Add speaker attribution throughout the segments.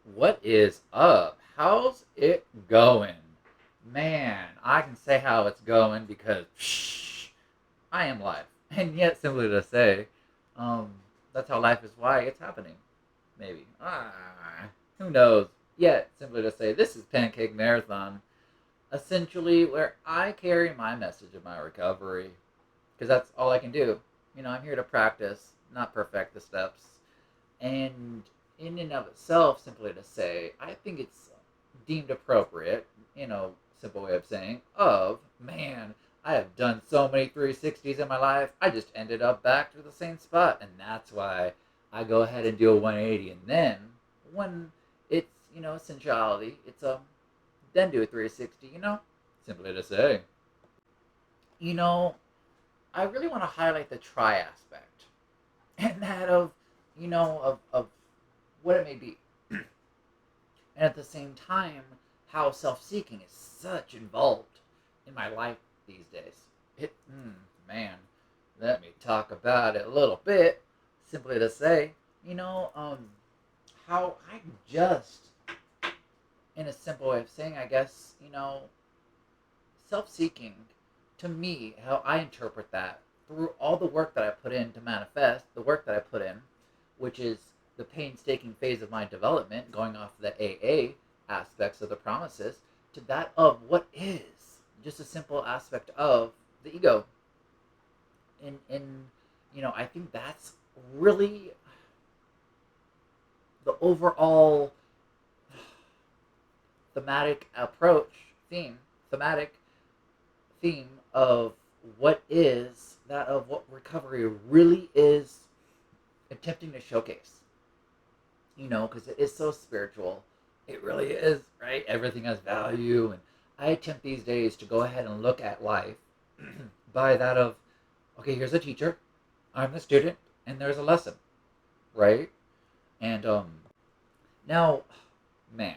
Speaker 1: What is up? How's it going? Man, I can say how it's going because I am live. And yet, simply to say, um, that's how life is why it's happening. Maybe. Who knows? Yet, simply to say, this is Pancake Marathon, essentially where I carry my message of my recovery because that's all I can do. I'm here to practice, not perfect the steps. And in and of itself, simply to say, I think it's deemed appropriate, simple way of saying, man, I have done so many 360s in my life, I just ended up back to the same spot. And that's why I go ahead and do a 180. And then, when it's, essentiality, then do a 360, simply to say. You know, I really want to highlight the try aspect and that of what it may be. And at the same time, how self-seeking is such involved in my life these days. Man, let me talk about it a little bit. Simply to say, how I just, in a simple way of saying, I guess, self-seeking, to me, how I interpret that through all the work that I put in to manifest, the work that I put in, which is the painstaking phase of my development, going off the AA aspects of the promises, to that of what is just a simple aspect of the ego. And I think that's really the overall thematic approach, thematic theme of what is that of what recovery really is attempting to showcase. Because it is so spiritual. It really is, right? Everything has value. And I attempt these days to go ahead and look at life by that of, okay, here's a teacher, I'm the student, and there's a lesson, right? And now, man,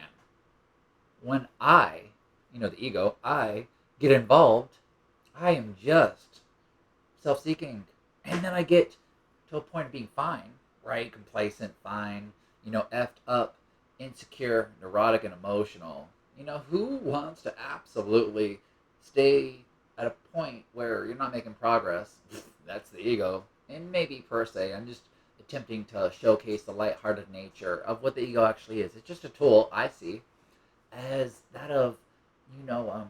Speaker 1: when the ego, I get involved, I am just self seeking. And then I get to a point of being fine, right? Complacent, fine, effed up, insecure, neurotic, and emotional. Who wants to absolutely stay at a point where you're not making progress? That's the ego. And maybe per se, I'm just attempting to showcase the lighthearted nature of what the ego actually is. It's just a tool I see as that of, you know, um,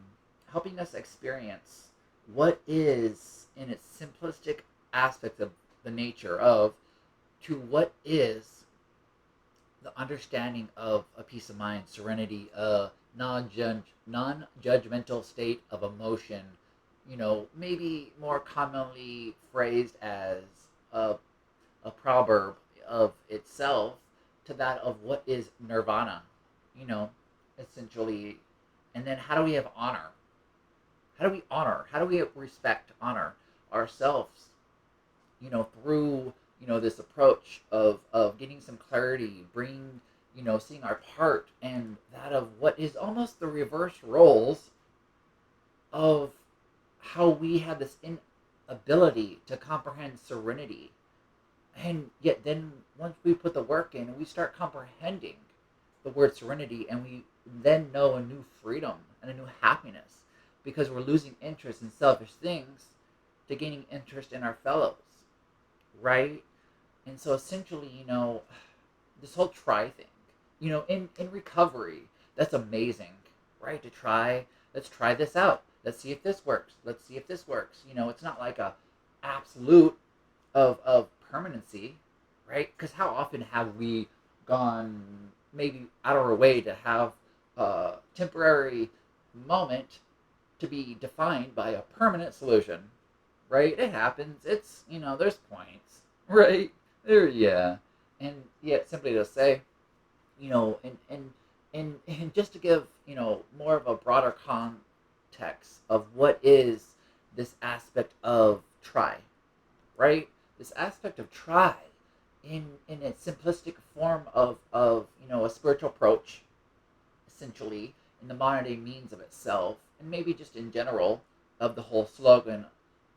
Speaker 1: helping us experience what is in its simplistic aspect of the nature of to what is the understanding of a peace of mind, serenity, a non-judgmental state of emotion. Maybe more commonly phrased as a, a proverb of itself to that of what is nirvana. You know, essentially, and then how do we have honor? How do we honor? How do we respect, honor ourselves? Through this approach of getting some clarity, bringing seeing our part and that of what is almost the reverse roles of how we have this inability to comprehend serenity. And yet then once we put the work in and we start comprehending the word serenity, and we then know a new freedom and a new happiness because we're losing interest in selfish things to gaining interest in our fellows, right? And so essentially, this whole try thing, in recovery, that's amazing, right? To try, let's try this out. Let's see if this works. Let's see if this works. It's not like a absolute of permanency, right? Because how often have we gone maybe out of our way to have a temporary moment to be defined by a permanent solution, right? It happens. It's there's points, right? There, yeah, and yet simply to say, and just to give more of a broader context of what is this aspect of try, right? This aspect of try in its simplistic form of a spiritual approach, essentially in the modern day means of itself, and maybe just in general of the whole slogan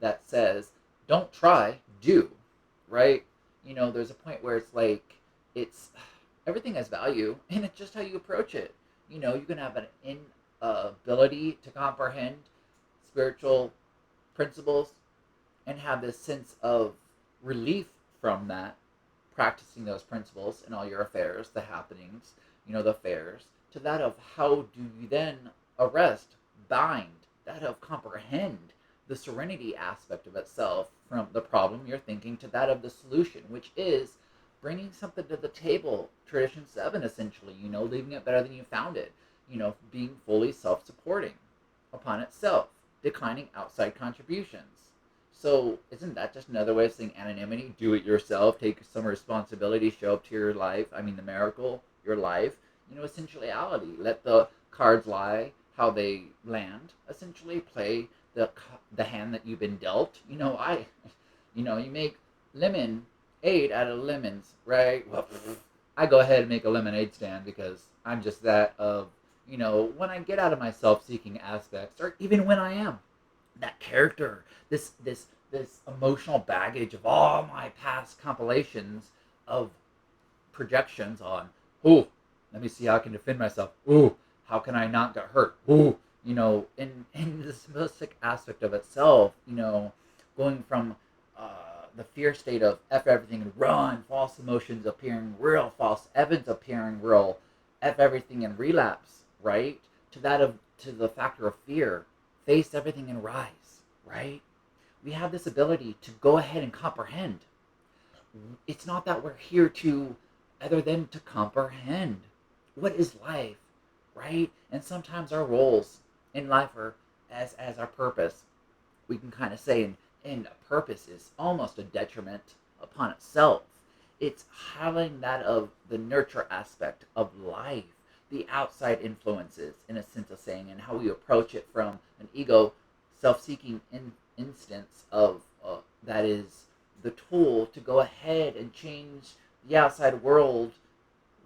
Speaker 1: that says, "Don't try, do," right? There's a point where it's like it's Everything has value, and it's just how you approach it. You can have an inability to comprehend spiritual principles and have this sense of relief from that, practicing those principles in all your affairs, the happenings, the affairs, to that of how do you then arrest, bind, that of comprehend the serenity aspect of itself from the problem you're thinking to that of the solution, which is bringing something to the table. Tradition 7, essentially, leaving it better than you found it, being fully self supporting upon itself, declining outside contributions. So, isn't that just another way of saying anonymity? Do it yourself, take some responsibility, show up to your life. I mean, the miracle, your life, essentiality. Let the cards lie how they land. Essentially, play the hand that you've been dealt. You make lemonade out of lemons, right? Well, I go ahead and make a lemonade stand because I'm just that of, when I get out of my self-seeking aspects, or even when I am that character, this emotional baggage of all my past compilations of projections on, ooh, let me see how I can defend myself. Ooh, how can I not get hurt? Ooh, in the simplistic aspect of itself, going from the fear state of F everything and run, false emotions appearing real, false evidence appearing real, F everything and relapse, right? To the factor of fear, face everything and rise, right? We have this ability to go ahead and comprehend. It's not that we're here to, other than to comprehend what is life, right? And sometimes our roles in life are as our purpose. We can kind of say, and a purpose is almost a detriment upon itself. It's having that of the nurture aspect of life, the outside influences, in a sense of saying, and how we approach it from an ego, self-seeking instance of that is the tool to go ahead and change the outside world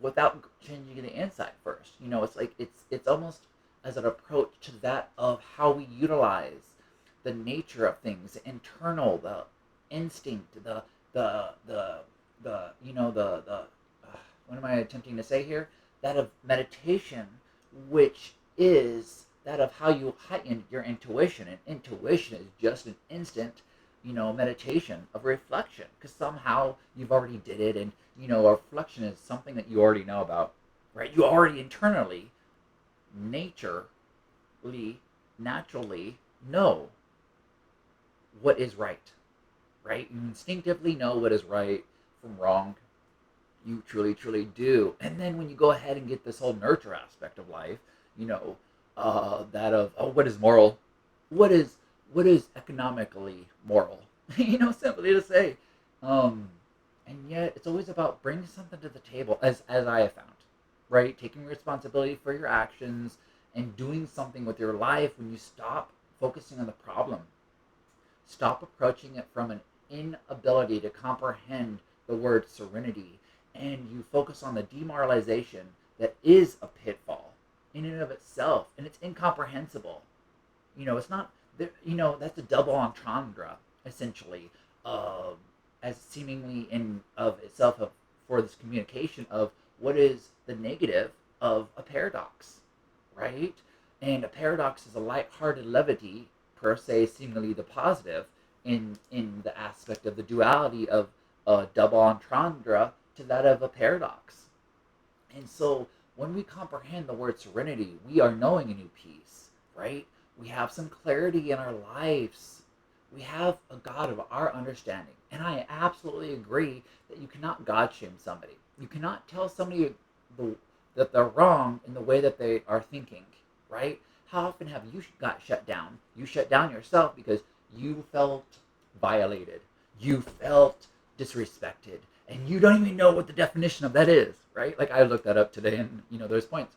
Speaker 1: without changing the inside first. It's like it's almost as an approach to that of how we utilize the nature of things, the internal, the instinct, the what am I attempting to say here? That of meditation, which is that of how you heighten your intuition, and intuition is just an instant, meditation of reflection, because somehow you've already did it, and a reflection is something that you already know about, right? You already internally, naturally know what is right? You instinctively know what is right from wrong. You truly, truly do. And then when you go ahead and get this whole nurture aspect of life, that of, oh, what is moral? What is economically moral? Simply to say. And yet it's always about bringing something to the table, as I have found, right? Taking responsibility for your actions and doing something with your life when you stop focusing on the problem. Stop approaching it from an inability to comprehend the word serenity, and you focus on the demoralization that is a pitfall in and of itself, and it's incomprehensible. It's not there. That's a double entendre, essentially, as seemingly in of itself for this communication of what is the negative of a paradox, right? And a paradox is a light-hearted levity, per se, seemingly the positive in the aspect of the duality of a double entendre to that of a paradox. And so when we comprehend the word serenity, we are knowing a new peace, right? We have some clarity in our lives. We have a God of our understanding. And I absolutely agree that you cannot God shame somebody. You cannot tell somebody that they're wrong in the way that they are thinking, right? How often have you got shut down? You shut down yourself because you felt violated. You felt disrespected. And you don't even know what the definition of that is, right? Like I looked that up today, and those points.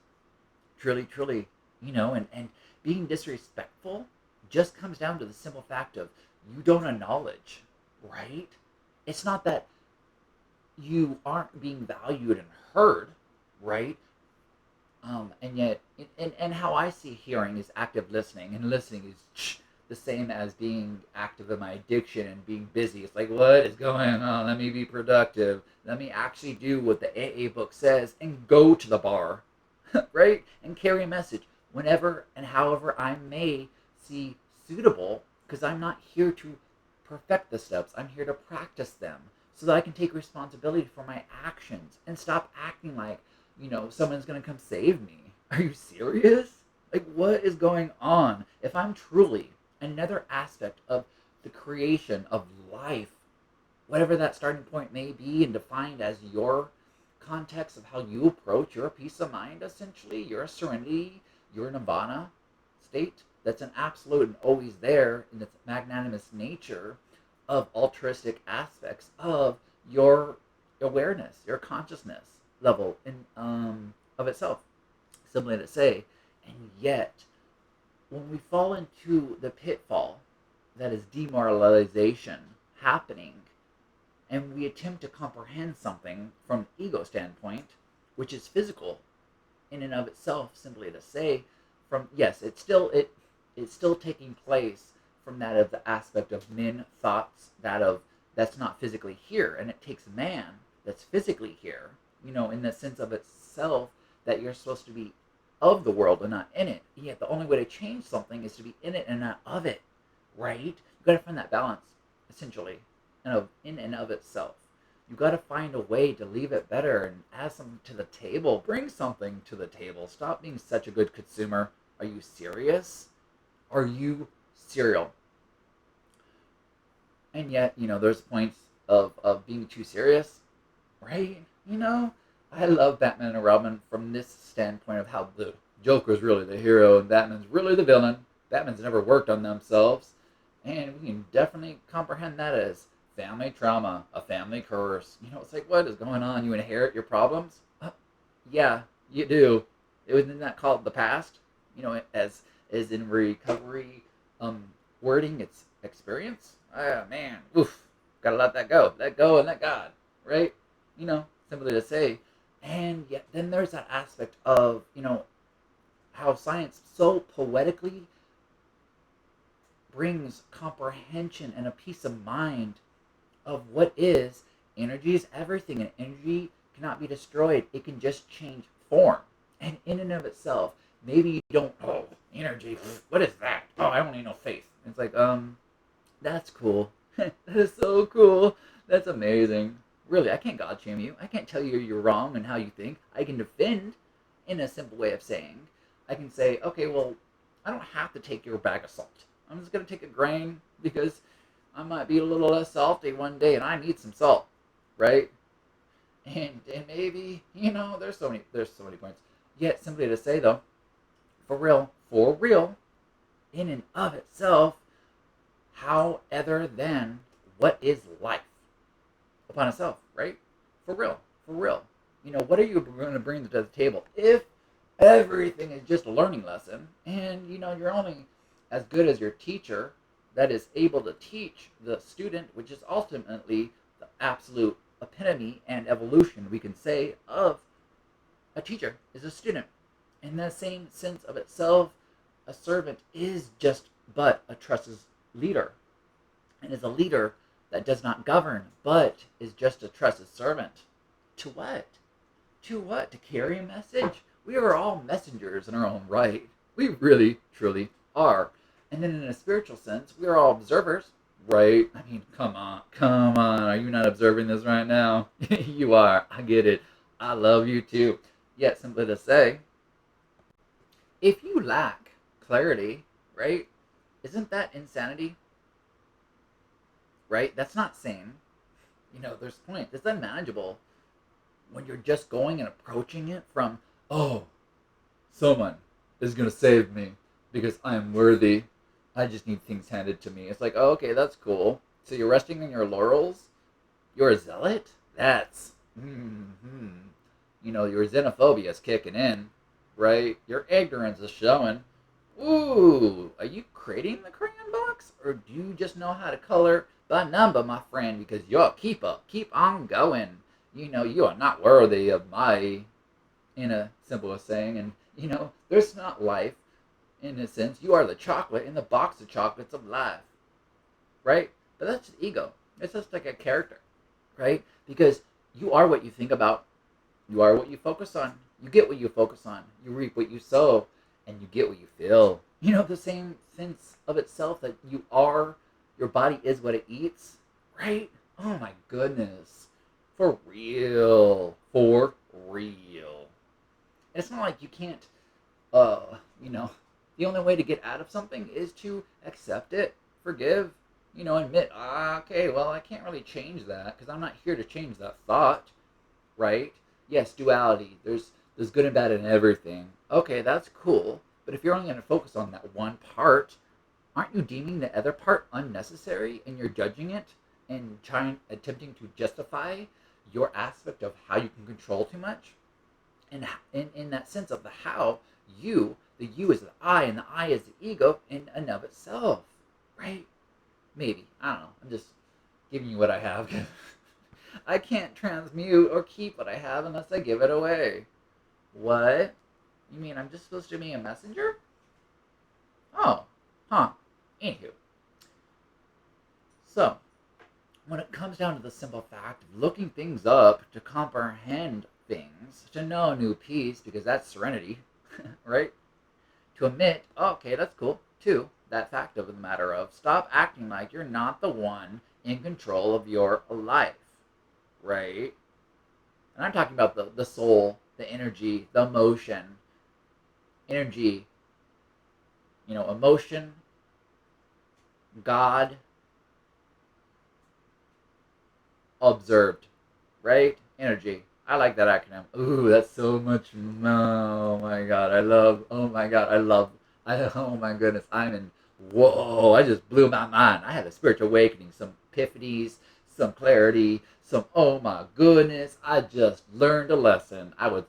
Speaker 1: Truly, truly, and being disrespectful just comes down to the simple fact of you don't acknowledge, right? It's not that you aren't being valued and heard, right? And yet, and how I see hearing is active listening, and listening is the same as being active in my addiction and being busy. It's like, what is going on? Let me be productive. Let me actually do what the AA book says and go to the bar, right? And carry a message whenever and however I may see suitable, because I'm not here to perfect the steps. I'm here to practice them so that I can take responsibility for my actions and stop acting like, someone's going to come save me. Are you serious? Like, what is going on? If I'm truly another aspect of the creation of life, whatever that starting point may be, and defined as your context of how you approach your peace of mind, essentially, your serenity, your nirvana state, that's an absolute and always there in its magnanimous nature of altruistic aspects of your awareness, your consciousness level of itself. Simply to say, and yet, when we fall into the pitfall that is demoralization happening, and we attempt to comprehend something from an ego standpoint, which is physical in and of itself, simply to say, from yes, it's still taking place from that of the aspect of men thoughts, that's not physically here, and it takes man that's physically here, in the sense of itself, that you're supposed to be of the world and not in it. Yet the only way to change something is to be in it and not of it, right? You gotta find that balance, essentially, in and of itself. You gotta find a way to leave it better and add something to the table. Bring something to the table. Stop being such a good consumer. Are you serious? Are you serial? And yet, there's points of being too serious, right? I love Batman and Robin from this standpoint of how the Joker's really the hero and Batman's really the villain. Batman's never worked on themselves. And we can definitely comprehend that as family trauma, a family curse. It's like, what is going on? You inherit your problems? Yeah, you do. Isn't that called the past? As in recovery wording, it's experience. Oh, man. Oof. Gotta let that go. Let go and let God. Right? Simply to say. And yet then there's that aspect of, how science so poetically brings comprehension and a peace of mind of what is. Energy is everything, and energy cannot be destroyed. It can just change form. And in and of itself, maybe you don't, energy, what is that? Oh, I don't need no faith. It's like, that's cool. That is so cool. That's amazing. Really, I can't God shame you. I can't tell you you're wrong and how you think. I can defend in a simple way of saying. I can say, okay, well, I don't have to take your bag of salt. I'm just going to take a grain because I might be a little less salty one day and I need some salt, right? And maybe, there's so many points. Yet, simply to say, though, for real, in and of itself, how other than what is life upon itself, right? For real. What are you going to bring to the table if everything is just a learning lesson and, you're only as good as your teacher that is able to teach the student, which is ultimately the absolute epitome and evolution, we can say, of a teacher is a student. In the same sense of itself, a servant is just but a trusted leader, and is a leader that does not govern, but is just a trusted servant. To what? To carry a message? We are all messengers in our own right. We really, truly are. And then in a spiritual sense, we are all observers, right? I mean, come on. Are you not observing this right now? You are. I get it. I love you too. Yet, simply to say, if you lack clarity, right, isn't that insanity? Right? That's not sane. There's point. It's unmanageable when you're just going and approaching it from, someone is going to save me because I am worthy. I just need things handed to me. It's like, oh, okay, that's cool. So you're resting on your laurels? You're a zealot? That's, your xenophobia is kicking in, right? Your ignorance is showing. Ooh, are you creating the crayon box? Or do you just know how to color by number, my friend? Because you're a keeper. Keep on going. You are not worthy of my, in a simple saying. And, there's not life in a sense. You are the chocolate in the box of chocolates of life, right? But that's just ego. It's just like a character, right? Because you are what you think about. You are what you focus on. You get what you focus on. You reap what you sow, and you get what you feel. The same sense of itself that you are, your body is what it eats, right? Oh my goodness. For real. For real. And it's not like you can't, uh, you know, the only way to get out of something is to accept it, forgive, admit, okay, well, I can't really change that because I'm not here to change that thought, right? Yes, duality. There's good and bad in everything. Okay, that's cool. But if you're only going to focus on that one part, aren't you deeming the other part unnecessary and you're judging it and attempting to justify your aspect of how you can control too much? And in that sense of the how, the you is the I, and the I is the ego in and of itself, right? Maybe. I don't know. I'm just giving you what I have. I can't transmute or keep what I have unless I give it away. What? You mean I'm just supposed to be a messenger? Oh, huh. Anywho. So, when it comes down to the simple fact of looking things up to comprehend things, to know a new piece, because that's serenity, right? To admit, okay, that's cool. Two, that fact of the matter of stop acting like you're not the one in control of your life, right? And I'm talking about the soul, the energy, the emotion. Energy, emotion, God, observed, right? Energy. I like that acronym. Ooh, that's so much. Oh my god, I love. Oh my god, I love. Oh my goodness, I'm in. Whoa, I just blew my mind. I had a spiritual awakening, some epiphanies, some clarity, some. Oh my goodness, I just learned a lesson. I would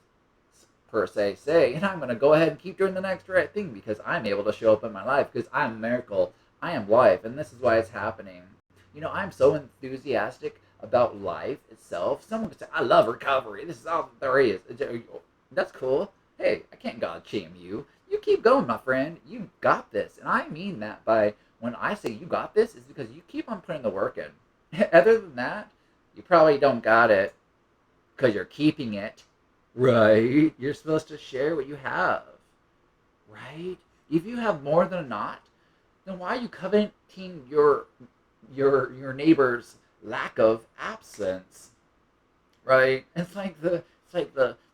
Speaker 1: per se say, and I'm going to go ahead and keep doing the next right thing because I'm able to show up in my life because I'm a miracle. I am life, and this is why it's happening. I'm so enthusiastic about life itself. Someone could say, I love recovery. This is all there is. That's cool. Hey, I can't God shame you. You keep going, my friend. You got this. And I mean that by when I say you got this, is because you keep on putting the work in. Other than that, you probably don't got it because you're keeping it. Right? You're supposed to share what you have. Right? If you have more than a knot, then why are you coveting your neighbor's lack of absence? Right? It's like the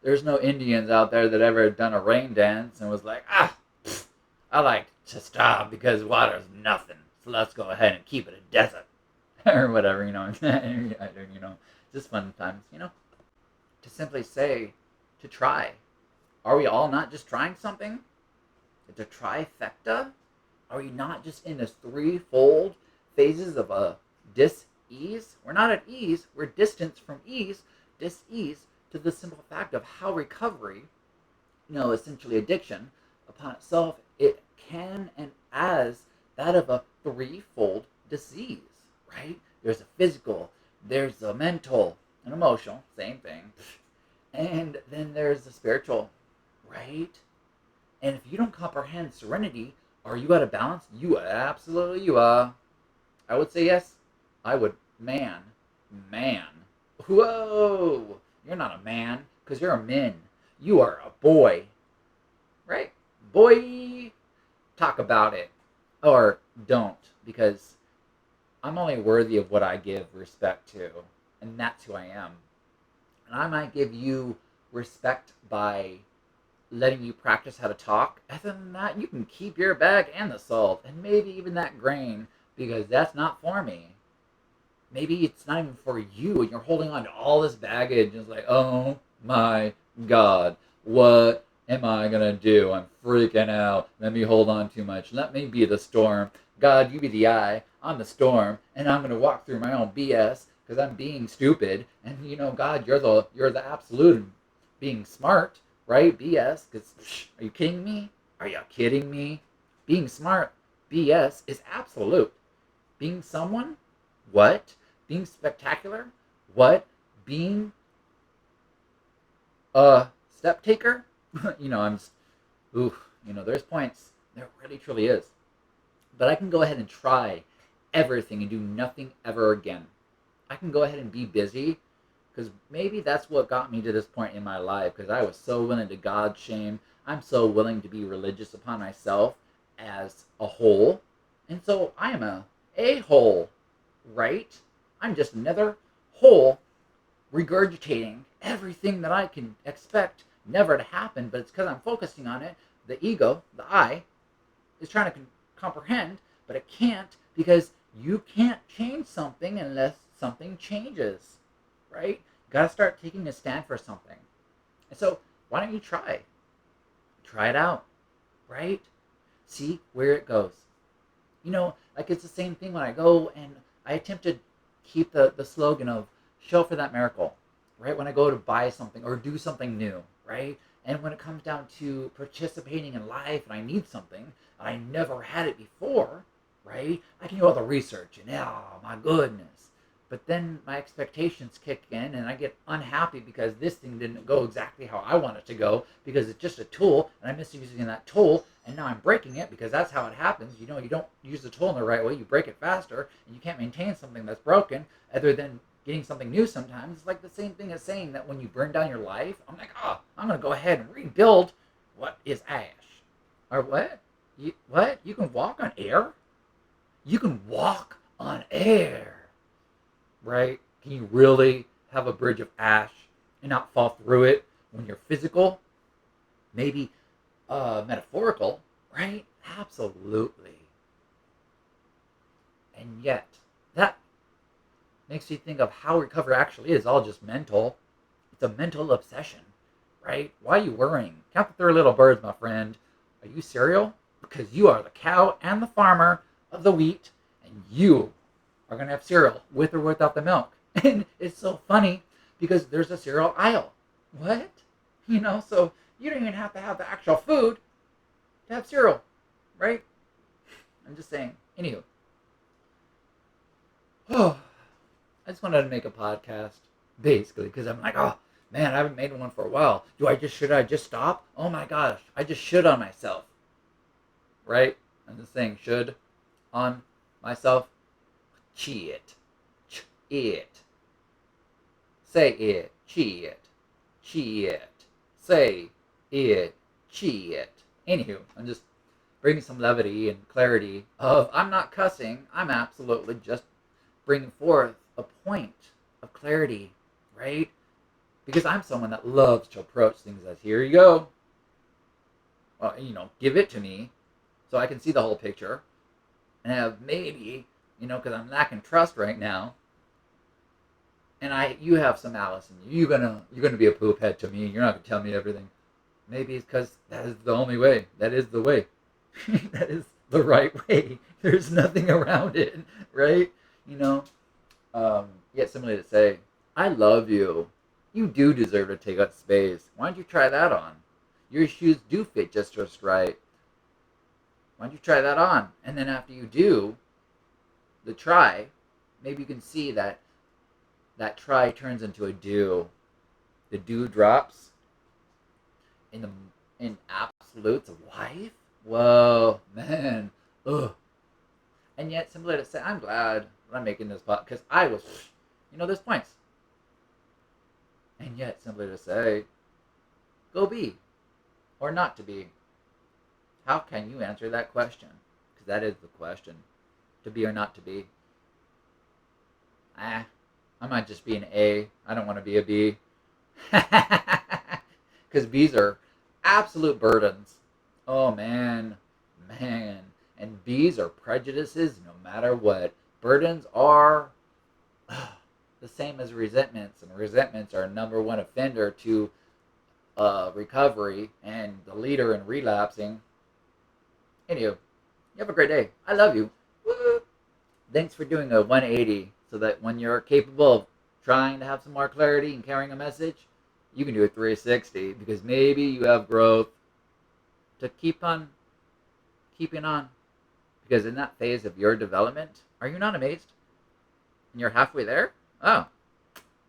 Speaker 1: there's no Indians out there that ever done a rain dance and was like, I like to stop because water's nothing. So let's go ahead and keep it a desert. Or whatever, just fun times, to simply say, to try. Are we all not just trying something? It's a trifecta? Are we not just in this threefold phases of a dis-ease? We're not at ease, we're distance from ease, dis-ease to the simple fact of how recovery, essentially addiction, upon itself, it can and as that of a threefold disease, right? There's a physical, there's a mental, and emotional, same thing. And then there's the spiritual, right? And if you don't comprehend serenity, are you out of balance? You are. I would say yes. I would. Man. Whoa! You're not a man, because you're a min. You are a boy, right? Boy, talk about it. Or don't, because I'm only worthy of what I give respect to, and that's who I am. And I might give you respect by letting you practice how to talk. Other than that, you can keep your bag and the salt, and maybe even that grain, because that's not for me. Maybe it's not even for you, and you're holding on to all this baggage, and it's like, oh my god, what am I gonna do? I'm freaking out. Let me hold on too much. Let me be the storm. God, you be the eye. I'm the storm, and I'm gonna walk through my own BS because I'm being stupid. And God, you're the absolute being smart, right? BS. Because are you kidding me? Are you kidding me? Being smart, BS is absolute. Being someone, what? Being spectacular, what? Being a step taker, I'm. Ooh, there's points. There really truly is. But I can go ahead and try everything and do nothing ever again. I can go ahead and be busy because maybe that's what got me to this point in my life because I was so willing to God shame. I'm so willing to be religious upon myself as a whole. And so I am a hole, right? I'm just another hole regurgitating everything that I can expect never to happen, but it's because I'm focusing on it. The ego, the I, is trying to comprehend, but it can't because you can't change something unless something changes, right? You gotta start taking a stand for something. And so, why don't you try? Try it out, right? See where it goes. Like it's the same thing when I go and I attempt to keep the slogan of show for that miracle, right? When I go to buy something or do something new, right? And when it comes down to participating in life and I need something, and I never had it before, right? I can do all the research and oh my goodness. But then my expectations kick in and I get unhappy because this thing didn't go exactly how I want it to go because it's just a tool and I'm misusing that tool and now I'm breaking it because that's how it happens. You don't use the tool in the right way, you break it faster and you can't maintain something that's broken other than getting something new sometimes. It's like the same thing as saying that when you burn down your life, I'm like, oh, I'm going to go ahead and rebuild what is ash. Or what? What? You can walk on air? You can walk on air, right? Can you really have a bridge of ash and not fall through it when you're physical? Maybe metaphorical, right? Absolutely. And yet, that makes you think of how recovery actually is all just mental. It's a mental obsession, right? Why are you worrying? Count the three little birds, my friend. Are you cereal? Because you are the cow and the farmer of the wheat, and you are going to have cereal with or without the milk. And it's so funny because there's a cereal aisle. What? So you don't even have to have the actual food to have cereal, right? I'm just saying. Anywho, oh, I just wanted to make a podcast, basically, because I'm like, oh man, I haven't made one for a while. Should I just stop? Oh my gosh, I just should on myself, right? I'm just saying should on myself. Cheat, it, say it, cheat, say it, cheat. Anywho, I'm just bringing some levity and clarity of I'm not cussing. I'm absolutely just bringing forth a point of clarity, right? Because I'm someone that loves to approach things as here you go. Well, give it to me so I can see the whole picture and have maybe, because I'm lacking trust right now. And you have some malice in you. You're gonna be a poop head to me. You're not gonna tell me everything. Maybe it's because that is the only way. That is the way. That is the right way. There's nothing around it, right? You know, yet similarly to say, I love you. You do deserve to take up space. Why don't you try that on? Your shoes do fit just right. Why don't you try that on? And then after you do the try, maybe you can see that try turns into a do. The do drops in the in absolutes of life. Whoa, man. Ugh. And yet, simply to say, I'm glad that I'm making this podcast because I was, there's points. And yet, simply to say, go be or not to be. How can you answer that question? Because that is the question. To be or not to be. I might just be an A. I don't want to be a B. Because B's are absolute burdens. Oh, man. Man. And B's are prejudices no matter what. Burdens are the same as resentments. And resentments are number one offender to recovery and the leader in relapsing. Anywho, you have a great day. I love you. Woo! Thanks for doing a 180 so that when you're capable of trying to have some more clarity and carrying a message, you can do a 360 because maybe you have growth to keep on keeping on. Because in that phase of your development, are you not amazed? And you're halfway there? Oh,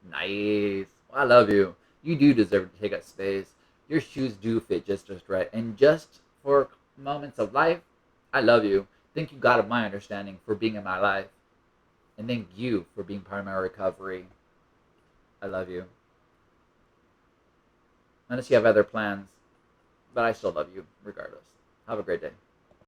Speaker 1: nice. Well, I love you. You do deserve to take up space. Your shoes do fit just right. And just for moments of life, I love you. Thank you, God of my understanding, for being in my life. And thank you for being part of my recovery. I love you. Unless you have other plans, but I still love you regardless. Have a great day.